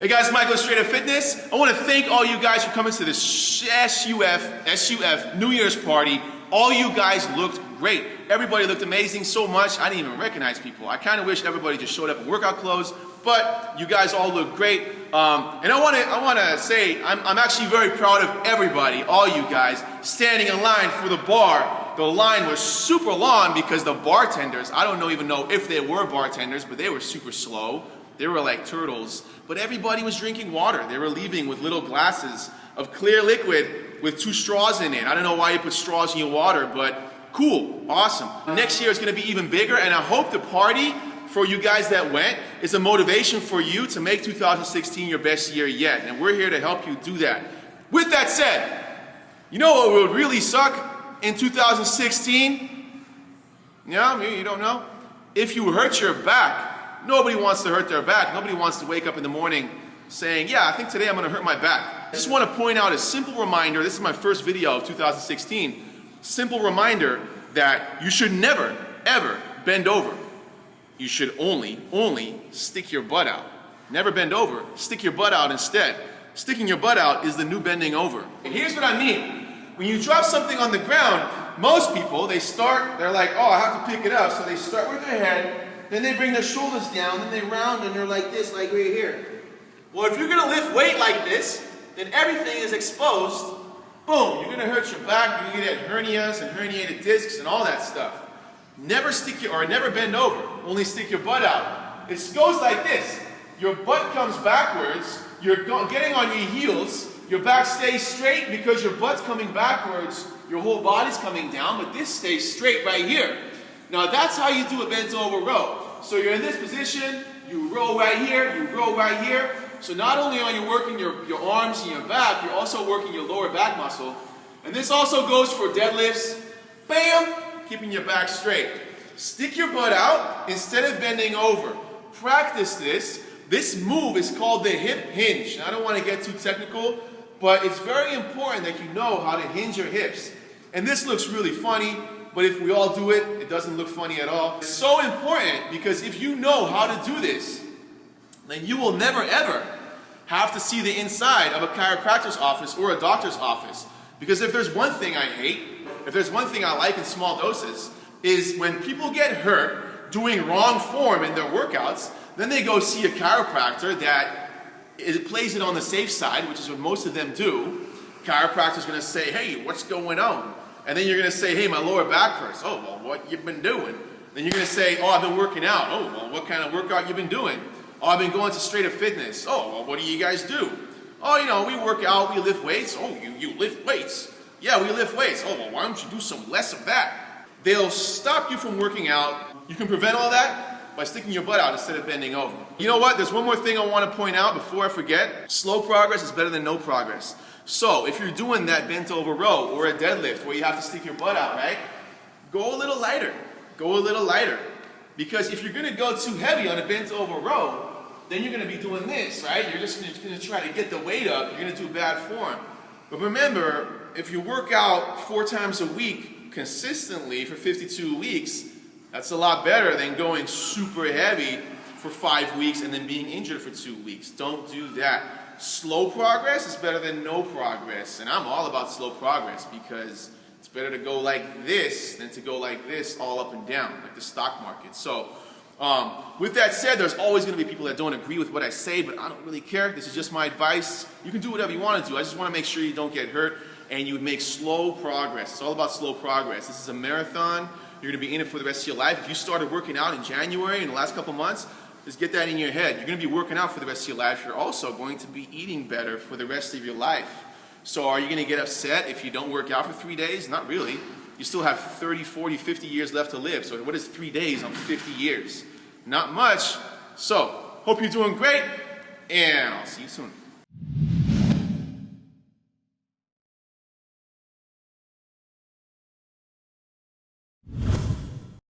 Hey guys, Michael with Straight Up Fitness. I want to thank all you guys for coming to this SUF New Year's party. All you guys looked great. Everybody looked amazing so much, I didn't even recognize people. I kind of wish everybody just showed up in workout clothes, but you guys all look great. And I want to say, I'm actually very proud of everybody, all you guys, standing in line for the bar. The line was super long because the bartenders, I don't even know if they were bartenders, but they were super slow. They were like turtles, but everybody was drinking water. They were leaving with little glasses of clear liquid with 2 straws in it. I don't know why you put straws in your water, but cool, awesome. Next year is gonna be even bigger, and I hope the party for you guys that went is a motivation for you to make 2016 your best year yet, and we're here to help you do that. With that said, you know what would really suck in 2016? Yeah, you don't know? If you hurt your back. Nobody wants to hurt their back. Nobody wants to wake up in the morning saying, yeah, I think today I'm gonna hurt my back. I just wanna point out a simple reminder, this is my first video of 2016, simple reminder that you should never, ever bend over. You should only stick your butt out. Never bend over, stick your butt out instead. Sticking your butt out is the new bending over. And here's what I mean. When you drop something on the ground, most people, they're like, oh, I have to pick it up. So they start with their head, then they bring their shoulders down, then they round and they're like this, like right here. Well, if you're gonna lift weight like this, then everything is exposed. Boom, you're gonna hurt your back, you're gonna get hernias and herniated discs and all that stuff. Never never bend over, only stick your butt out. It goes like this. Your butt comes backwards, you're getting on your heels, your back stays straight because your butt's coming backwards, your whole body's coming down, but this stays straight right here. Now that's how you do a bent over row. So you're in this position, you roll right here, you roll right here. So not only are you working your arms and your back, you're also working your lower back muscle. And this also goes for deadlifts. Bam! Keeping your back straight. Stick your butt out instead of bending over. Practice this. This move is called the hip hinge. Now, I don't want to get too technical, but it's very important that you know how to hinge your hips. And this looks really funny, but if we all do it, it doesn't look funny at all. It's so important because if you know how to do this, then you will never ever have to see the inside of a chiropractor's office or a doctor's office. Because if there's one thing I hate, if there's one thing I like in small doses, is when people get hurt doing wrong form in their workouts, then they go see a chiropractor that plays it on the safe side, which is what most of them do. Chiropractor's gonna say, hey, what's going on? And then you're gonna say, hey, my lower back hurts. Oh, well, what you been doing? Then you're gonna say, oh, I've been working out. Oh, well, what kind of workout you been doing? Oh, I've been going to Straight Up Fitness. Oh, well, what do you guys do? Oh, you know, we work out, we lift weights. Oh, you lift weights. Yeah, we lift weights. Oh, well, why don't you do some less of that? They'll stop you from working out. You can prevent all that by sticking your butt out instead of bending over. You know what? There's one more thing I want to point out before I forget. Slow progress is better than no progress. So if you're doing that bent over row or a deadlift where you have to stick your butt out, right? Go a little lighter. Go a little lighter. Because if you're going to go too heavy on a bent over row, then you're going to be doing this, right? You're just going to try to get the weight up. You're going to do bad form. But remember, if you work out 4 times a week consistently for 52 weeks, that's a lot better than going super heavy for 5 weeks and then being injured for 2 weeks. Don't do that. Slow progress is better than no progress. And I'm all about slow progress because it's better to go like this than to go like this all up and down, like the stock market. So, with that said, there's always going to be people that don't agree with what I say, but I don't really care. This is just my advice. You can do whatever you want to do. I just want to make sure you don't get hurt and you make slow progress. It's all about slow progress. This is a marathon. You're going to be in it for the rest of your life. If you started working out in January in the last couple months, just get that in your head. You're going to be working out for the rest of your life. You're also going to be eating better for the rest of your life. So are you going to get upset if you don't work out for 3 days? Not really. You still have 30, 40, 50 years left to live. So what is 3 days on 50 years? Not much. So, hope you're doing great, and I'll see you soon.